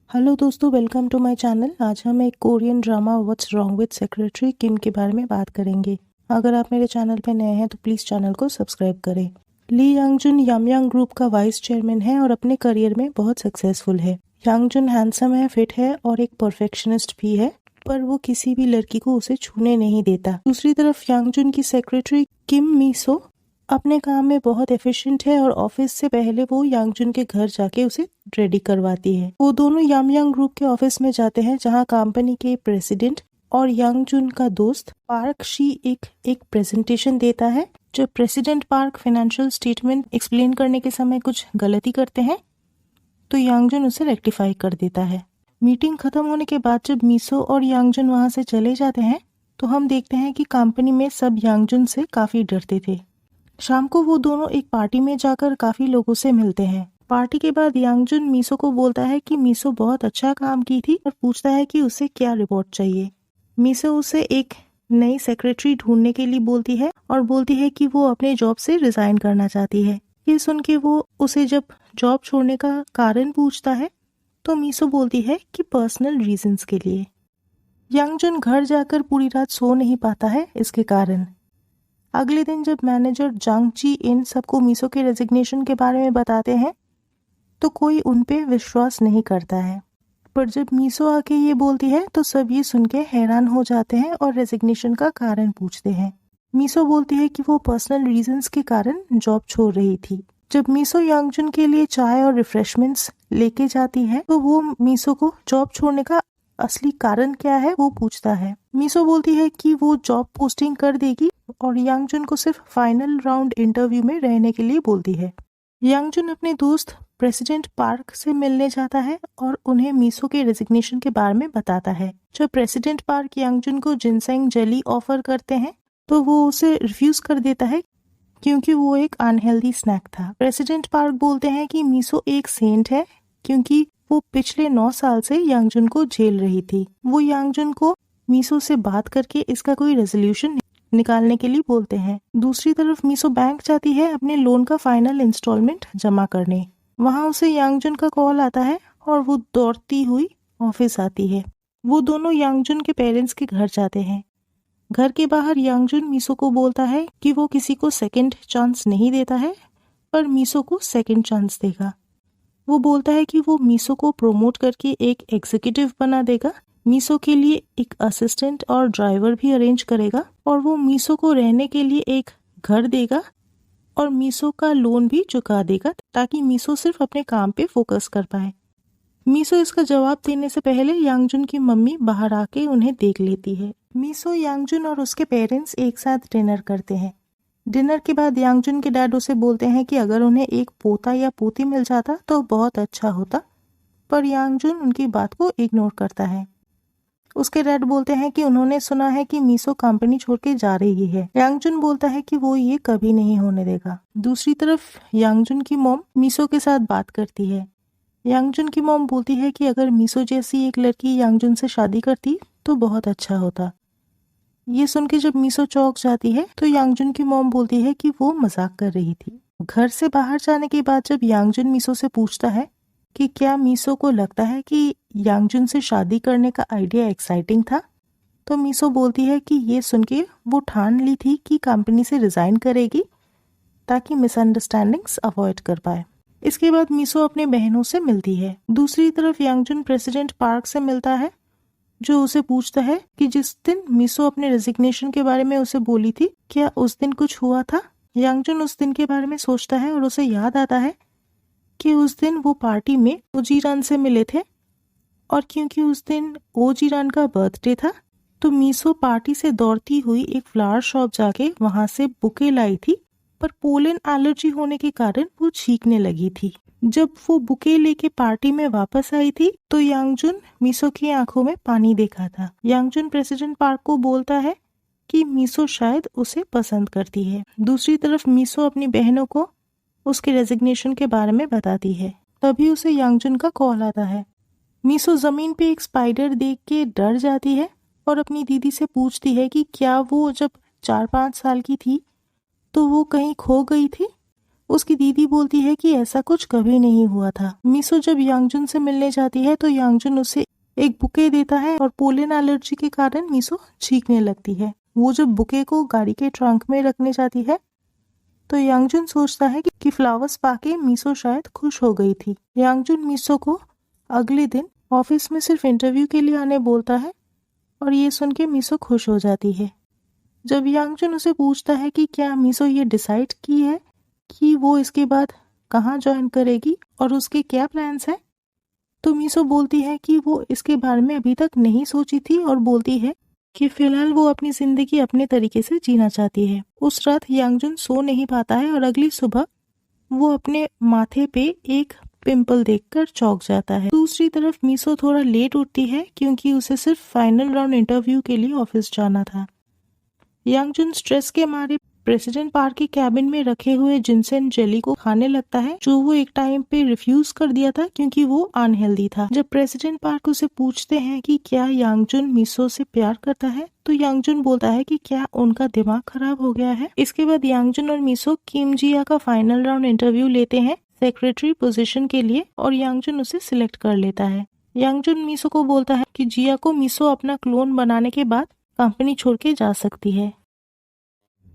Hello दोस्तों, welcome to my channel. आज हम एक Korean drama what's wrong with secretary Kim के बारे में बात करेंगे। अगर आप मेरे चैनल पे नए हैं तो प्लीज़ चैनल को सब्सक्राइब करें। ली यांगजुन यामयांग ग्रुप का वाइस चेयरमैन है और अपने करियर में बहुत सक्सेसफुल है। यांगजुन हैंडसम है, फिट है और एक परफेक्शनिस्ट भी है, पर वो किसी भी लड़की को उसे छूने नहीं देता। दूसरी तरफ यांगजुन की सेक्रेटरी किम मीसो अपने काम में बहुत एफिशिएंट है और ऑफिस से पहले वो यांगजुन के घर जाके उसे रेडी करवाती है। वो दोनों यामयांग ग्रुप के ऑफिस में जाते हैं जहां कंपनी के प्रेसिडेंट और यांगजुन का दोस्त पार्क शी एक प्रेजेंटेशन देता है। जब president park financial statement explain करने के समय कुछ गलती करते हैं तो यांगजुन उसे रेक्टिफाई कर देता है। मीटिंग खत्म होने के बाद जब मीसो और यांगजुन वहां से चले जाते हैं तो हम देखते हैं कि कंपनी में सब यांगजुन से काफी डरते थे। शाम को वो दोनों एक पार्टी में जाकर काफी लोगों से मिलते हैं। पार्टी के बाद यांगजुन मीसो को बोलता है कि मीसो बहुत अच्छा काम की थी और पूछता है कि उसे क्या रिपोर्ट चाहिए। मीसो उसे एक नई सेक्रेटरी ढूंढने के लिए बोलती है और बोलती है कि वो अपने जॉब से रिजाइन करना चाहती है। ये सुन के वो उसे जब जॉब छोड़ने का कारण पूछता है तो मीसो बोलती है कि पर्सनल रीजंस के लिए। यांगजुन घर जाकर पूरी रात सो नहीं पाता है इसके कारण। अगले दिन जब मैनेजर जांग जी इन सबको मीसो के रेजिग्नेशन के बारे में बताते हैं तो कोई उन पे विश्वास नहीं करता है, पर जब मीसो आके ये बोलती है तो सब ये सुन के हैरान हो जाते हैं और रेजिग्नेशन का कारण पूछते हैं। मीसो बोलती है कि वो पर्सनल रीजंस के कारण जॉब छोड़ रही थी। जब मीसो यांगजुन के लिए चाय और रिफ्रेशमेंट्स लेके जाती है तो वो मीसो को जॉब छोड़ने का असली कारण क्या है वो पूछता है। मीसो बोलती है कि वो जॉब पोस्टिंग कर देगी और यांगजुन को सिर्फ फाइनल राउंड इंटरव्यू में रहने के लिए बोलती है। यांगजुन अपने दोस्त प्रेसिडेंट पार्क से मिलने जाता है और उन्हें मीसो के रेजिग्नेशन के बारे में बताता है। जब प्रेसिडेंट पार्क यांगजुन को जिनसेंग जेली ऑफर करते हैं तो वो उसे रिफ्यूज कर देता है क्योंकि वो एक अनहेल्दी स्नैक था। प्रेसिडेंट पार्क बोलते हैं कि मीसो एक सेंट है क्योंकि वो पिछले 9 साल से यांगजुन को झेल रही थी। वो यांगजुन को मीसो से बात करके इसका कोई रेजोल्यूशन निकालने के लिए बोलते हैं। दूसरी तरफ मीसो बैंक जाती है अपने लोन का फाइनल इंस्टॉलमेंट जमा करने। वहां उसे यांगजुन का कॉल आता है और वो दौड़ती हुई ऑफिस आती है। वो दोनों यांगजुन के पेरेंट्स के घर जाते हैं। घर के बाहर यांगजुन मीसो को बोलता है कि वो किसी को सेकंड चांस नहीं देता है, पर मीसो को सेकंड चांस देगा। वो बोलता है कि वो मीसो को प्रमोट करके एक एग्जीक्यूटिव बना देगा, मीसो के लिए एक असिस्टेंट और ड्राइवर भी अरेंज करेगा और वो मीसो को रहने के लिए एक घर देगा और मीसो का लोन भी चुका देगा ताकि मीसो सिर्फ अपने काम पे फोकस कर पाए। मीसो इसका जवाब देने से पहले यांगजुन की मम्मी बाहर आके उन्हें देख लेती है। मीसो, यांगजुन और उसके पेरेंट्स एक साथ डिनर करते हैं। डिनर के बाद यांगजुन के डैड उसे बोलते हैं कि अगर उन्हें एक पोता या पोती मिल जाता तो बहुत अच्छा होता, पर यांगजुन उनकी बात को इग्नोर करता है। उसके डैड बोलते हैं कि उन्होंने सुना है कि मीसो कंपनी छोड़ के जा रही है। यांगजुन बोलता है कि वो ये कभी नहीं होने देगा। दूसरी तरफ यांगजुन की मॉम मीसो के साथ बात करती है। यांगजुन की मॉम बोलती है कि अगर मीसो जैसी एक लड़की यांगजुन से शादी करती तो बहुत अच्छा होता। ये सुन के जब मीसो चौंक जाती है तो यांगजुन की मॉम बोलती है कि वो मजाक कर रही थी। घर से बाहर जाने के बाद जब यांगजुन मीसो से पूछता है कि क्या मीसो को लगता है कि यांगजुन से शादी करने का आइडिया एक्साइटिंग था, तो मीसो बोलती है कि ये सुन के वो ठान ली थी कि कंपनी से रिजाइन करेगी ताकि मिसअंडरस्टैंडिंग्स अवॉइड कर पाए। इसके बाद मीसो अपने बहनों से मिलती है। दूसरी तरफ यांगजुन प्रेसिडेंट पार्क से मिलता है जो उसे पूछता है कि जिस दिन मीसो अपने रेजिग्नेशन के बारे में उसे बोली थी क्या उस दिन कुछ हुआ था। यांगजुन उस दिन के बारे में सोचता है और उसे याद आता है कि उस दिन वो पार्टी में ओजीरान से मिले थे और क्योंकि उस दिन ओजीरान का बर्थडे था तो मीसो पार्टी से दौड़ती हुई एक फ्लावर शॉप जाके वहां से बुके लाई थी, पर पोलन एलर्जी होने के कारण वो छींकने लगी थी। जब वो बुके लेके पार्टी में वापस आई थी तो यांगजुन मीसो की आंखों में पानी देखा था। यांगजुन प्रेसिडेंट पार्क को बोलता है कि मीसो शायद उसे पसंद करती है। दूसरी तरफ मीसो अपनी बहनों को उसके रेजिग्नेशन के बारे में बताती है। तभी उसे यांगजुन का कॉल आता है। मीसो जमीन पे एक स्पाइडर देख के डर जाती है और अपनी दीदी से पूछती है कि क्या वो जब 4-5 साल की थी तो वो कहीं खो गई थी। उसकी दीदी बोलती है कि ऐसा कुछ कभी नहीं हुआ था। मीसो जब यांगजुन से मिलने जाती है तो यांगजुन उसे एक बुके देता है और पोलन एलर्जी के कारण मीसो चीखने लगती है। वो जब बुके को गाड़ी के ट्रंक में रखने जाती है तो यांगजुन सोचता है कि फ्लावर्स पाके मीसो शायद खुश हो गई थी। यांगजुन मीसो को अगले दिन ऑफिस में सिर्फ इंटरव्यू के लिए आने बोलता है और ये सुन के मीसो खुश हो जाती है। जब यांगजुन उसे पूछता है कि क्या मीसो ये डिसाइड की है कि वो इसके बाद कहाँ ज्वाइन करेगी और उसके क्या प्लान्स हैं, तो मीसो बोलती है कि वो इसके बारे में अभी तक नहीं सोची थी और बोलती है कि फिलहाल वो अपनी जिंदगी अपने तरीके से जीना चाहती है। उस रात यांगजुन सो नहीं पाता है और अगली सुबह वो अपने माथे पे एक पिंपल देखकर चौंक जाता है। दूसरी तरफ मीसो थोड़ा लेट उठती है क्योंकि उसे सिर्फ फाइनल राउंड इंटरव्यू के लिए ऑफिस जाना था। यांगजुन स्ट्रेस के मारे प्रेसिडेंट पार्क के कैबिन में रखे हुए जिनसेन जेली को खाने लगता है, जो वो एक टाइम पे रिफ्यूज कर दिया था क्योंकि वो अनहेल्दी था। जब प्रेसिडेंट पार्क उसे पूछते हैं कि क्या यांगजुन मीसो से प्यार करता है तो यांगजुन बोलता है कि क्या उनका दिमाग खराब हो गया है। इसके बाद यांगजुन और मीसो किम जिया का फाइनल राउंड इंटरव्यू लेते हैं सेक्रेटरी पोजीशन के लिए और यांगजुन उसे सिलेक्ट कर लेता है। यांगजुन मीसो को बोलता है कि जिया को मीसो अपना क्लोन बनाने के बाद कंपनी छोड़ के जा सकती है।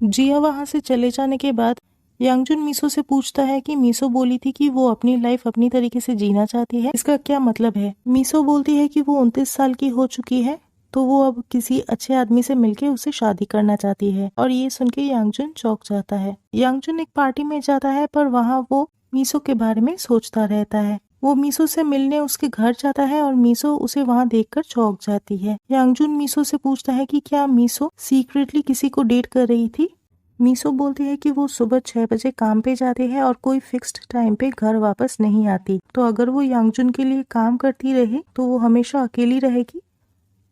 जिया वहां से चले जाने के बाद यांगजुन मीसो से पूछता है कि मीसो बोली थी कि वो अपनी लाइफ अपनी तरीके से जीना चाहती है, इसका क्या मतलब है। मीसो बोलती है कि वो 29 साल की हो चुकी है तो वो अब किसी अच्छे आदमी से मिलके उसे शादी करना चाहती है और ये सुन के यांगजुन चौंक जाता है। यांगजुन एक पार्टी में जाता है पर वहाँ वो मीसो के बारे में सोचता रहता है। वो मीसो से मिलने उसके घर जाता है और मीसो उसे वहाँ देखकर चौंक जाती है। यांगजुन मीसो से पूछता है कि क्या मीसो सीक्रेटली किसी को डेट कर रही थी। मीसो बोलती है कि वो सुबह 6 बजे काम पे जाती है और कोई फिक्स्ड टाइम पे घर वापस नहीं आती, तो अगर वो यांगजुन के लिए काम करती रही तो वो हमेशा अकेली रहेगी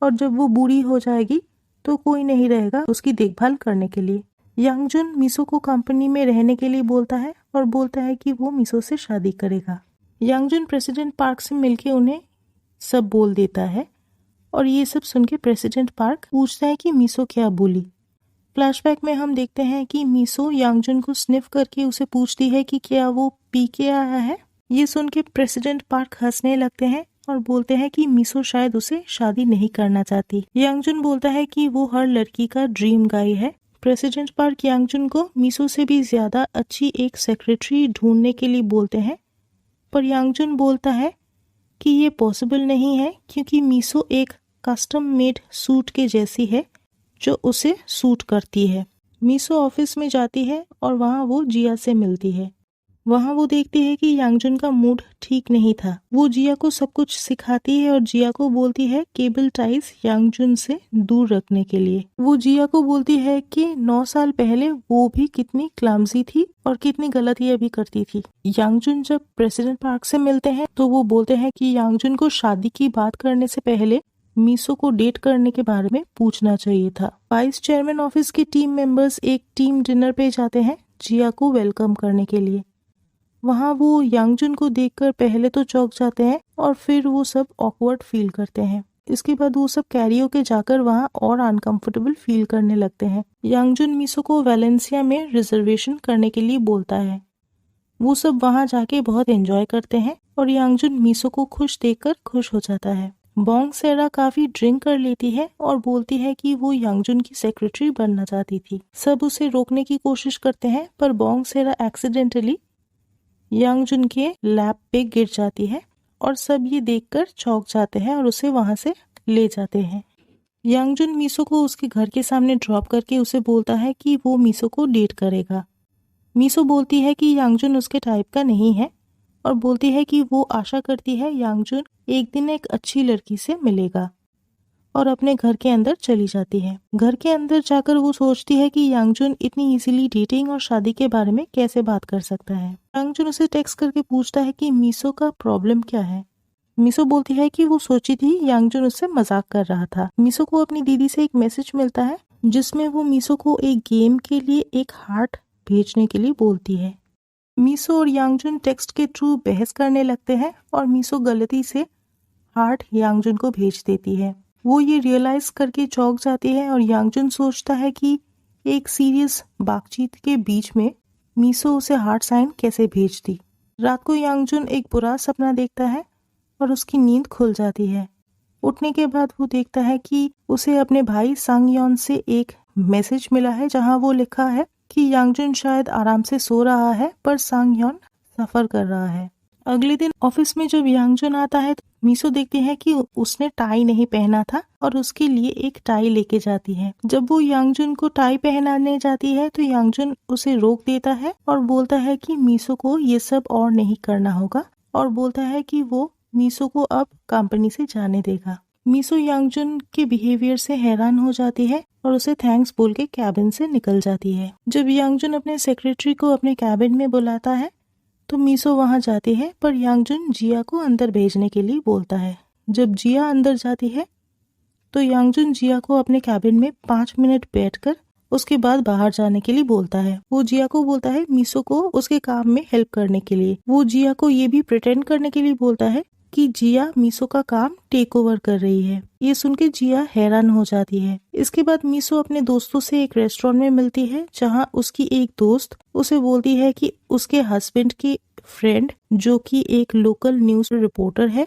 और जब वो बूढ़ी हो जाएगी तो कोई नहीं रहेगा उसकी देखभाल करने के लिए। यांगजुन मीसो को कंपनी में रहने के लिए बोलता है और बोलता है कि वो मीसो से शादी करेगा। यांगजुन प्रेसिडेंट पार्क से मिलके उन्हें सब बोल देता है और ये सब सुन के प्रेसिडेंट पार्क पूछता है कि मीसो क्या बोली। फ्लैशबैक में हम देखते हैं कि मीसो यांगजुन को स्निफ करके उसे पूछती है कि क्या वो पी के आया है। ये सुन के प्रेसिडेंट पार्क हंसने लगते हैं और बोलते हैं कि मीसो शायद उसे शादी नहीं करना चाहती। यांगजुन बोलता है कि वो हर लड़की का ड्रीम गाय है। प्रेसिडेंट पार्क यांगजुन को मीसो से भी ज्यादा अच्छी एक सेक्रेटरी ढूंढने के लिए बोलते हैं, पर यांगजुन बोलता है कि ये पॉसिबल नहीं है क्योंकि मीसो एक कस्टम मेड सूट के जैसी है जो उसे सूट करती है। मीसो ऑफिस में जाती है और वहाँ वो जिया से मिलती है। वहाँ वो देखती है कि यांगजुन का मूड ठीक नहीं था। वो जिया को सब कुछ सिखाती है और जिया को बोलती है केबल टाइज यांगजुन से दूर रखने के लिए। वो जिया को बोलती है कि 9 साल पहले वो भी कितनी क्लमजी थी और कितनी गलतियां भी करती थी। यांगजुन जब प्रेसिडेंट पार्क से मिलते हैं तो वो बोलते हैं कि यांगजुन को शादी की बात करने से पहले मीसो को डेट करने के बारे में पूछना चाहिए था। वाइस चेयरमैन ऑफिस के टीम मेंबर्स एक टीम डिनर पे जाते हैं जिया को वेलकम करने के लिए। वहाँ वो यांगजुन को देखकर पहले तो चौंक जाते हैं और फिर वो सब ऑकवर्ड फील करते हैं। इसके बाद वो सब कैरियोके जाकर वहाँ और अनकंफर्टेबल फील करने लगते हैं। यांगजुन मीसो को वेलेंसिया में रिजर्वेशन करने के लिए बोलता है। वो सब वहाँ जाके बहुत एंजॉय करते हैं और यांगजुन मीसो को खुश देखकर खुश हो जाता है। बोंग सेरा काफी ड्रिंक कर लेती है और बोलती है कि वो यांगजुन की सेक्रेटरी बनना चाहती थी। सब उसे रोकने की कोशिश करते हैं पर बोंग सेरा एक्सीडेंटली यांगजुन के लैब पे गिर जाती है और सब ये देखकर चौंक जाते हैं और उसे वहां से ले जाते हैं। यांगजुन मीसो को उसके घर के सामने ड्रॉप करके उसे बोलता है कि वो मीसो को डेट करेगा। मीसो बोलती है कि यांगजुन उसके टाइप का नहीं है और बोलती है कि वो आशा करती है यांगजुन एक दिन एक अच्छी लड़की से मिलेगा और अपने घर के अंदर चली जाती है। घर के अंदर जाकर वो सोचती है कि यांगजुन इतनी इजीली डेटिंग और शादी के बारे में कैसे बात कर सकता है। यांगजुन उसे टेक्स्ट करके पूछता है कि मीसो का प्रॉब्लम क्या है। मीसो बोलती है कि वो सोची थी यांगजुन उससे मजाक कर रहा था। मीसो को अपनी दीदी से एक मैसेज मिलता है जिसमें वो मीसो को एक गेम के लिए एक हार्ट भेजने के लिए बोलती है। मीसो और यांगजुन टेक्स्ट के थ्रू बहस करने लगते हैं और मीसो गलती से हार्ट यांगजुन को भेज देती है। वो ये रियलाइज करके चौंक जाती है और यांगजुन सोचता है कि एक सीरियस बातचीत के बीच में मीसो उसे हार्ट साइन कैसे भेजती। रात को यांगजुन एक बुरा सपना देखता है और उसकी नींद खुल जाती है। उठने के बाद वो देखता है कि उसे अपने भाई सांगयोन से एक मैसेज मिला है जहां वो लिखा है कि यांगजुन शायद आराम से सो रहा है पर सांगयोन सफर कर रहा है। अगले दिन ऑफिस में जब यांगजुन आता है तो मीसो देखती है कि उसने टाई नहीं पहना था और उसके लिए एक टाई लेके जाती है। जब वो यांगजुन को टाई पहनाने जाती है तो यांगजुन उसे रोक देता है और बोलता है कि मीसो को ये सब और नहीं करना होगा और बोलता है कि वो मीसो को अब कंपनी से जाने देगा। मीसो यांगजुन के बिहेवियर से हैरान हो जाती है और उसे थैंक्स बोल के कैबिन से निकल जाती है। जब यांगजुन अपने सेक्रेटरी को अपने कैबिन में बुलाता है तो मीसो वहां जाती है पर यांगजुन जिया को अंदर भेजने के लिए बोलता है। जब जिया अंदर जाती है तो यांगजुन जिया को अपने कैबिन में 5 मिनट बैठकर उसके बाद बाहर जाने के लिए बोलता है। वो जिया को बोलता है मीसो को उसके काम में हेल्प करने के लिए। वो जिया को ये भी प्रिटेंड करने के लिए बोलता है कि जिया मीसो का काम टेक ओवर कर रही है। ये सुन के जिया हैरान हो जाती है। इसके बाद मीसो अपने दोस्तों से एक रेस्टोरेंट में मिलती है जहां उसकी एक दोस्त उसे बोलती है कि उसके हस्बैंड की फ्रेंड जो कि एक लोकल न्यूज रिपोर्टर है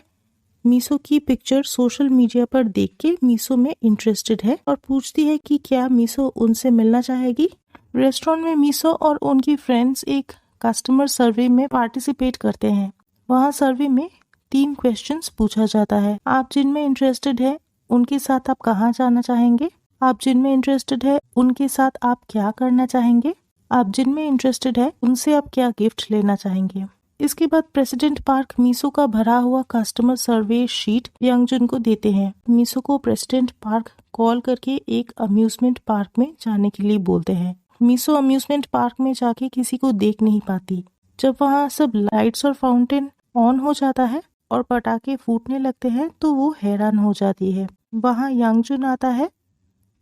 मीसो की पिक्चर सोशल मीडिया पर देख के मीसो में इंटरेस्टेड है और पूछती है कि क्या मीसो उनसे मिलना चाहेगी। रेस्टोरेंट में मीसो और उनकी फ्रेंड्स एक कस्टमर सर्वे में पार्टिसिपेट करते हैं। वहाँ सर्वे में 3 क्वेश्चंस पूछा जाता है। आप जिनमें इंटरेस्टेड है उनके साथ आप कहाँ जाना चाहेंगे, आप जिनमें इंटरेस्टेड है उनके साथ आप क्या करना चाहेंगे, आप जिनमें इंटरेस्टेड है उनसे आप क्या गिफ्ट लेना चाहेंगे। इसके बाद प्रेसिडेंट पार्क मीसो का भरा हुआ कस्टमर सर्वे शीट यांगजुन को देते हैं। मीसो को प्रेसिडेंट पार्क कॉल करके एक अम्यूजमेंट पार्क में जाने के लिए बोलते हैं। मीसो अम्यूजमेंट पार्क में जाके किसी को देख नहीं पाती। जब वहाँ सब लाइट्स और फाउंटेन ऑन हो जाता है और पटाखे फूटने लगते हैं तो वो हैरान हो जाती है। वहाँ यांगजुन आता है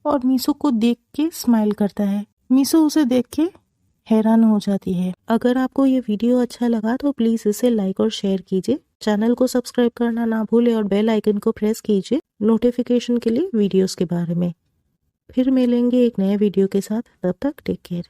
और मीसो को देख के स्माइल करता है। मीसो उसे देख के हैरान हो जाती है। अगर आपको ये वीडियो अच्छा लगा तो प्लीज इसे लाइक और शेयर कीजिए। चैनल को सब्सक्राइब करना ना भूले और बेल आइकन को प्रेस कीजिए नोटिफिकेशन के लिए वीडियोस के बारे में। फिर मिलेंगे एक नए वीडियो के साथ। तब तक टेक केयर।